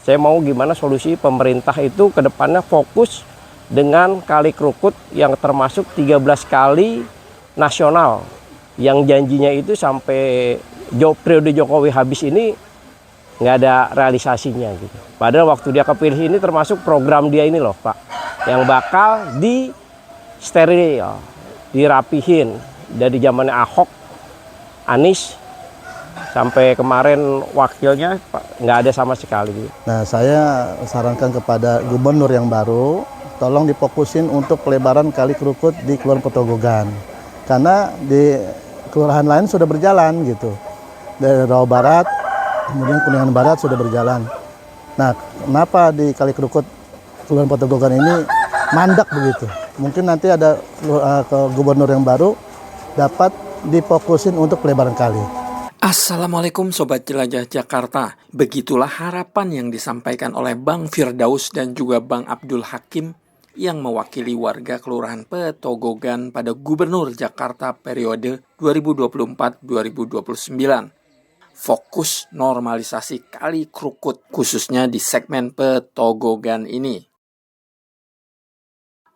Saya mau gimana solusi pemerintah itu ke depannya fokus dengan Kali Krukut yang termasuk 13 kali nasional. Yang janjinya itu sampai periode Jokowi habis ini nggak ada realisasinya gitu. Padahal waktu dia kepilih ini termasuk program dia ini loh Pak, yang bakal di steril, dirapihin dari zamannya Ahok, Anies, sampai kemarin wakilnya nggak ada sama sekali. Nah, saya sarankan kepada gubernur yang baru, tolong difokusin untuk pelebaran Kali Krukut di Kelurahan Petogogan. Karena di kelurahan lain sudah berjalan gitu. Dari Rawa Barat, kemudian Kuningan Barat sudah berjalan. Nah, kenapa di Kali Krukut Kelurahan Petogogan ini mandak begitu? Mungkin nanti ada gubernur yang baru dapat difokusin untuk pelebaran kali. Assalamualaikum Sobat Jelajah Jakarta. Begitulah harapan yang disampaikan oleh Bang Firdaus dan juga Bang Abdul Hakim yang mewakili warga Kelurahan Petogogan pada Gubernur Jakarta periode 2024-2029. Fokus normalisasi Kali Krukut khususnya di segmen Petogogan ini.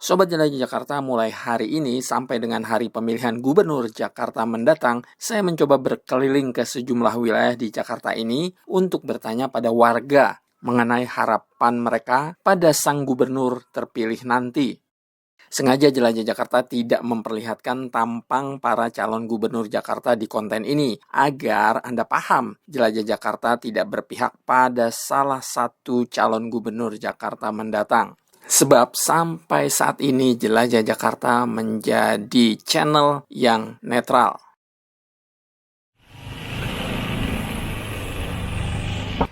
Sobat Jelajah Jakarta, mulai hari ini sampai dengan hari pemilihan Gubernur Jakarta mendatang, saya mencoba berkeliling ke sejumlah wilayah di Jakarta ini untuk bertanya pada warga mengenai harapan mereka pada sang gubernur terpilih nanti. Sengaja Jelajah Jakarta tidak memperlihatkan tampang para calon gubernur Jakarta di konten ini, agar Anda paham Jelajah Jakarta tidak berpihak pada salah satu calon gubernur Jakarta mendatang. Sebab sampai saat ini Jelajah Jakarta menjadi channel yang netral.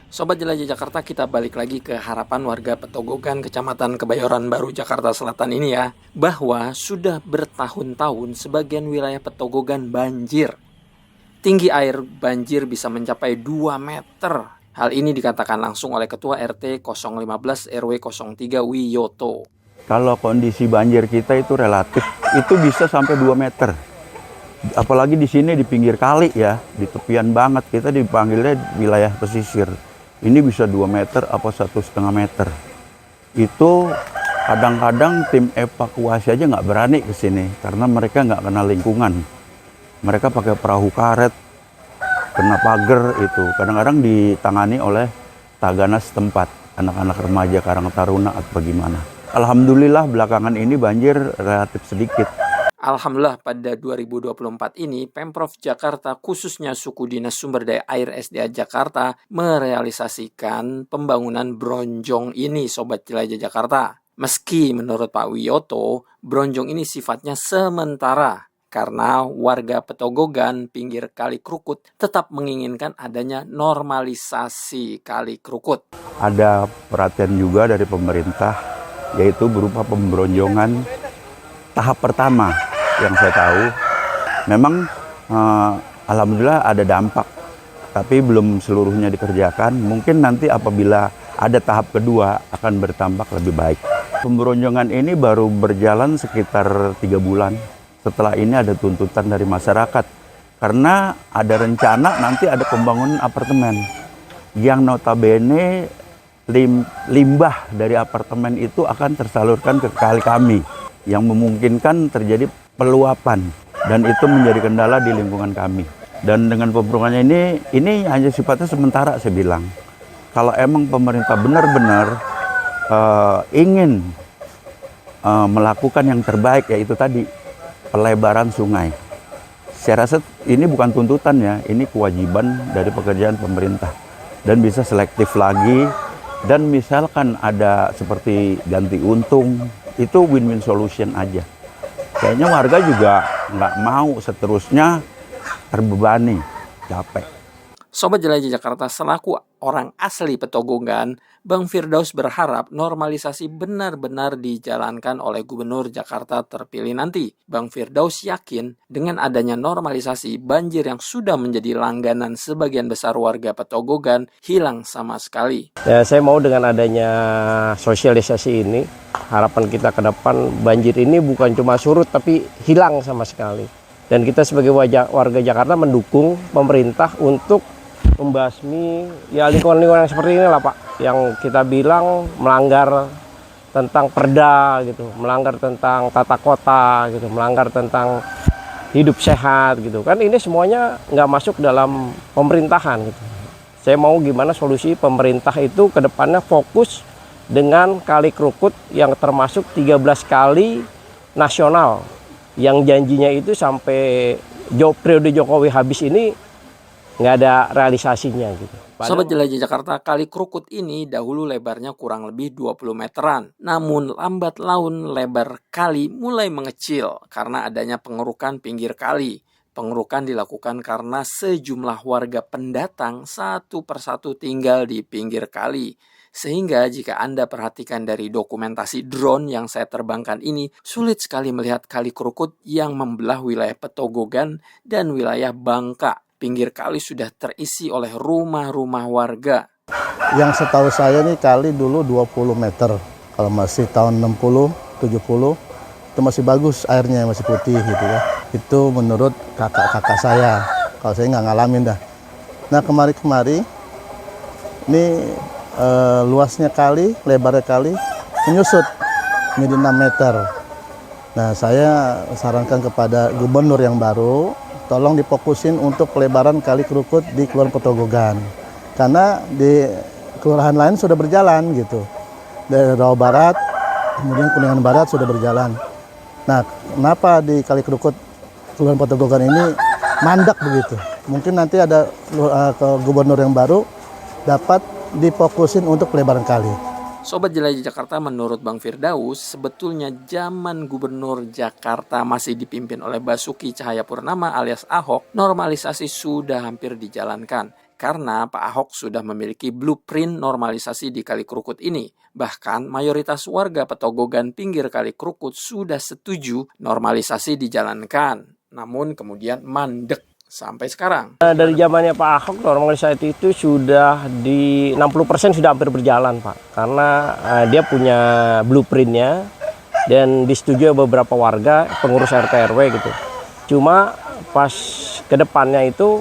Sobat Jelajah Jakarta, kita balik lagi ke harapan warga Petogogan, Kecamatan Kebayoran Baru, Jakarta Selatan ini ya. Bahwa sudah bertahun-tahun sebagian wilayah Petogogan banjir. Tinggi air banjir bisa mencapai 2 meter. Hal ini dikatakan langsung oleh Ketua RT 015 RW 03 Wiyoto. Kalau kondisi banjir kita itu relatif, itu bisa sampai 2 meter. Apalagi di sini di pinggir kali ya, di tepian banget, kita dipanggilnya wilayah pesisir. Ini bisa 2 meter apa 1,5 meter. Itu kadang-kadang tim evakuasi aja nggak berani ke sini karena mereka nggak kenal lingkungan. Mereka pakai perahu karet, kena pagar itu. Kadang-kadang ditangani oleh tagana setempat, anak-anak remaja Karang Taruna atau bagaimana. Alhamdulillah belakangan ini banjir relatif sedikit. Alhamdulillah pada 2024 ini Pemprov Jakarta khususnya Suku Dinas Sumber Daya Air SDA Jakarta merealisasikan pembangunan bronjong ini Sobat Jelajah Jakarta. Meski menurut Pak Wiyoto, bronjong ini sifatnya sementara karena warga Petogogan pinggir Kali Krukut tetap menginginkan adanya normalisasi Kali Krukut. Ada perhatian juga dari pemerintah, yaitu berupa pembronjongan tahap pertama yang saya tahu. Memang alhamdulillah ada dampak, tapi belum seluruhnya dikerjakan. Mungkin nanti apabila ada tahap kedua akan bertambah lebih baik. Pembronjongan ini baru berjalan sekitar 3 bulan. Setelah ini ada tuntutan dari masyarakat. Karena ada rencana nanti ada pembangunan apartemen. Yang notabene limbah dari apartemen itu akan tersalurkan ke kali kami. Yang memungkinkan terjadi peluapan. Dan itu menjadi kendala di lingkungan kami. Dan dengan pembangunannya ini hanya sifatnya sementara saya bilang. Kalau emang pemerintah benar-benar ingin melakukan yang terbaik, yaitu tadi pelebaran sungai. Saya rasa ini bukan tuntutan ya, ini kewajiban dari pekerjaan pemerintah. Dan bisa selektif lagi, dan misalkan ada seperti ganti untung, itu win-win solution aja. Kayaknya warga juga nggak mau seterusnya terbebani, capek. Sobat Jelajah Jakarta, selaku orang asli Petogogan, Bang Firdaus berharap normalisasi benar-benar dijalankan oleh Gubernur Jakarta terpilih nanti. Bang Firdaus yakin dengan adanya normalisasi, banjir yang sudah menjadi langganan sebagian besar warga Petogogan hilang sama sekali. Ya, saya mau dengan adanya sosialisasi ini, harapan kita ke depan banjir ini bukan cuma surut tapi hilang sama sekali. Dan kita sebagai warga Jakarta mendukung pemerintah untuk membasmi ya lingkungan-lingkungan yang seperti ini lah Pak, yang kita bilang melanggar tentang perda gitu, melanggar tentang tata kota gitu, melanggar tentang hidup sehat gitu kan, ini semuanya nggak masuk dalam pemerintahan gitu. Saya mau gimana solusi pemerintah itu ke depannya fokus dengan Kali Krukut yang termasuk 13 kali nasional yang janjinya itu sampai periode Jokowi habis ini nggak ada realisasinya gitu. Sobat Jelajah Jakarta, Kali Krukut ini dahulu lebarnya kurang lebih 20 meteran. Namun lambat laun lebar kali mulai mengecil karena adanya pengerukan pinggir kali. Pengerukan dilakukan karena sejumlah warga pendatang satu persatu tinggal di pinggir kali. Sehingga jika Anda perhatikan dari dokumentasi drone yang saya terbangkan ini, sulit sekali melihat Kali Krukut yang membelah wilayah Petogogan dan wilayah Bangka. Pinggir kali sudah terisi oleh rumah-rumah warga. Yang setahu saya nih kali dulu 20 meter. Kalau masih tahun 60, 70, itu masih bagus airnya, masih putih gitu ya. Itu menurut kakak-kakak saya. Kalau saya nggak ngalamin dah. Nah kemari-kemari, ini luasnya kali, lebarnya kali, menyusut menjadi 6 meter. Nah saya sarankan kepada gubernur yang baru, tolong difokusin untuk pelebaran Kali Krukut di Kelurahan Petogogan. Karena di kelurahan lain sudah berjalan gitu. Dari Rawa Barat, kemudian Kuningan Barat sudah berjalan. Nah, kenapa di Kali Krukut Kelurahan Petogogan ini mandek begitu? Mungkin nanti ada gubernur yang baru dapat difokusin untuk pelebaran kali. Sobat Jelajah Jakarta, menurut Bang Firdaus, sebetulnya zaman Gubernur Jakarta masih dipimpin oleh Basuki Cahayapurnama alias Ahok, normalisasi sudah hampir dijalankan. Karena Pak Ahok sudah memiliki blueprint normalisasi di Kali Krukut ini. Bahkan mayoritas warga Petogogan pinggir Kali Krukut sudah setuju normalisasi dijalankan. Namun kemudian mandek sampai sekarang. Dari zamannya Pak Ahok, normalisasi itu sudah di 60% sudah hampir berjalan Pak. Karena dia punya blueprintnya dan disetujui beberapa warga, pengurus RT RW gitu. Cuma pas ke depannya itu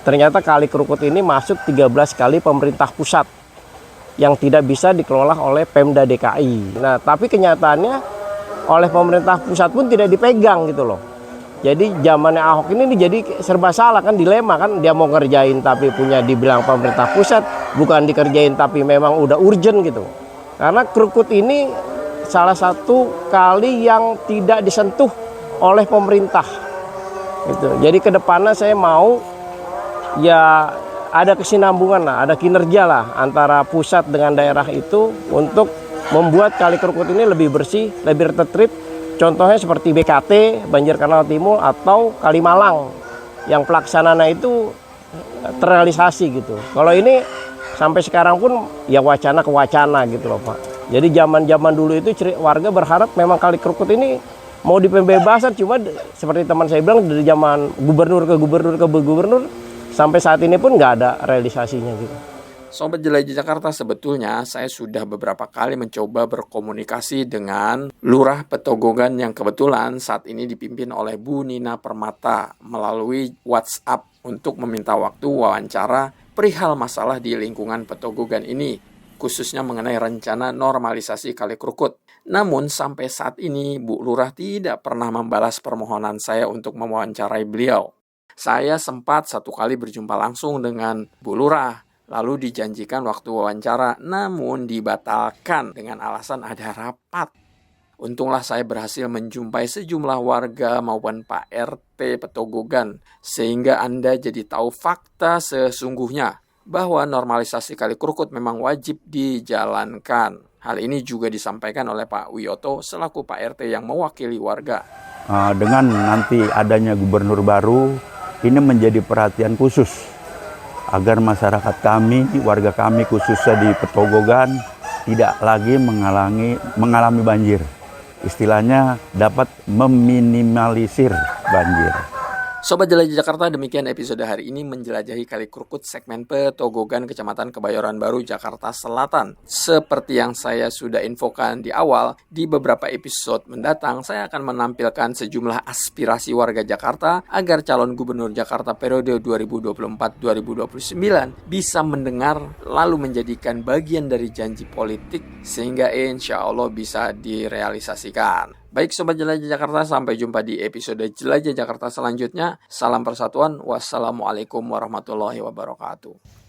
ternyata Kali Krukut ini masuk 13 kali pemerintah pusat yang tidak bisa dikelola oleh Pemda DKI. Nah tapi kenyataannya oleh pemerintah pusat pun tidak dipegang gitu loh. Jadi zamannya Ahok ini jadi serba salah kan, dilema kan, dia mau ngerjain tapi punya dibilang pemerintah pusat, bukan dikerjain tapi memang udah urgent gitu. Karena Krukut ini salah satu kali yang tidak disentuh oleh pemerintah. Gitu. Jadi ke depannya saya mau ya ada kesinambungan lah, ada kinerja lah antara pusat dengan daerah itu untuk membuat Kali Krukut ini lebih bersih, lebih tertib. Contohnya seperti BKT, Banjir Kanal Timur, atau Kalimalang yang pelaksanaannya itu terrealisasi gitu. Kalau ini sampai sekarang pun ya wacana ke wacana gitu loh Pak. Jadi zaman-zaman dulu itu warga berharap memang Kali Krukut ini mau dipembebasan, cuma seperti teman saya bilang dari zaman gubernur ke gubernur ke gubernur sampai saat ini pun nggak ada realisasinya gitu. Sobat Jelajah Jakarta, sebetulnya saya sudah beberapa kali mencoba berkomunikasi dengan Lurah Petogogan yang kebetulan saat ini dipimpin oleh Bu Nina Permata melalui WhatsApp untuk meminta waktu wawancara perihal masalah di lingkungan Petogogan ini, khususnya mengenai rencana normalisasi Kali Krukut. Namun sampai saat ini Bu Lurah tidak pernah membalas permohonan saya untuk mewawancarai beliau. Saya sempat satu kali berjumpa langsung dengan Bu Lurah, lalu dijanjikan waktu wawancara, namun dibatalkan dengan alasan ada rapat. Untunglah saya berhasil menjumpai sejumlah warga maupun Pak RT Petogogan, sehingga Anda jadi tahu fakta sesungguhnya bahwa normalisasi Kali Krukut memang wajib dijalankan. Hal ini juga disampaikan oleh Pak Wiyoto selaku Pak RT yang mewakili warga. Dengan nanti adanya gubernur baru, ini menjadi perhatian khusus agar masyarakat kami, warga kami khususnya di Petogogan tidak lagi mengalami banjir. Istilahnya dapat meminimalisir banjir. Sobat Jelajah Jakarta, demikian episode hari ini menjelajahi Kali Krukut segmen Petogogan, Kecamatan Kebayoran Baru, Jakarta Selatan. Seperti yang saya sudah infokan di awal, di beberapa episode mendatang saya akan menampilkan sejumlah aspirasi warga Jakarta agar calon gubernur Jakarta periode 2024-2029 bisa mendengar lalu menjadikan bagian dari janji politik sehingga insya Allah bisa direalisasikan. Baik Sobat Jelajah Jakarta, sampai jumpa di episode Jelajah Jakarta selanjutnya. Salam persatuan, wassalamualaikum warahmatullahi wabarakatuh.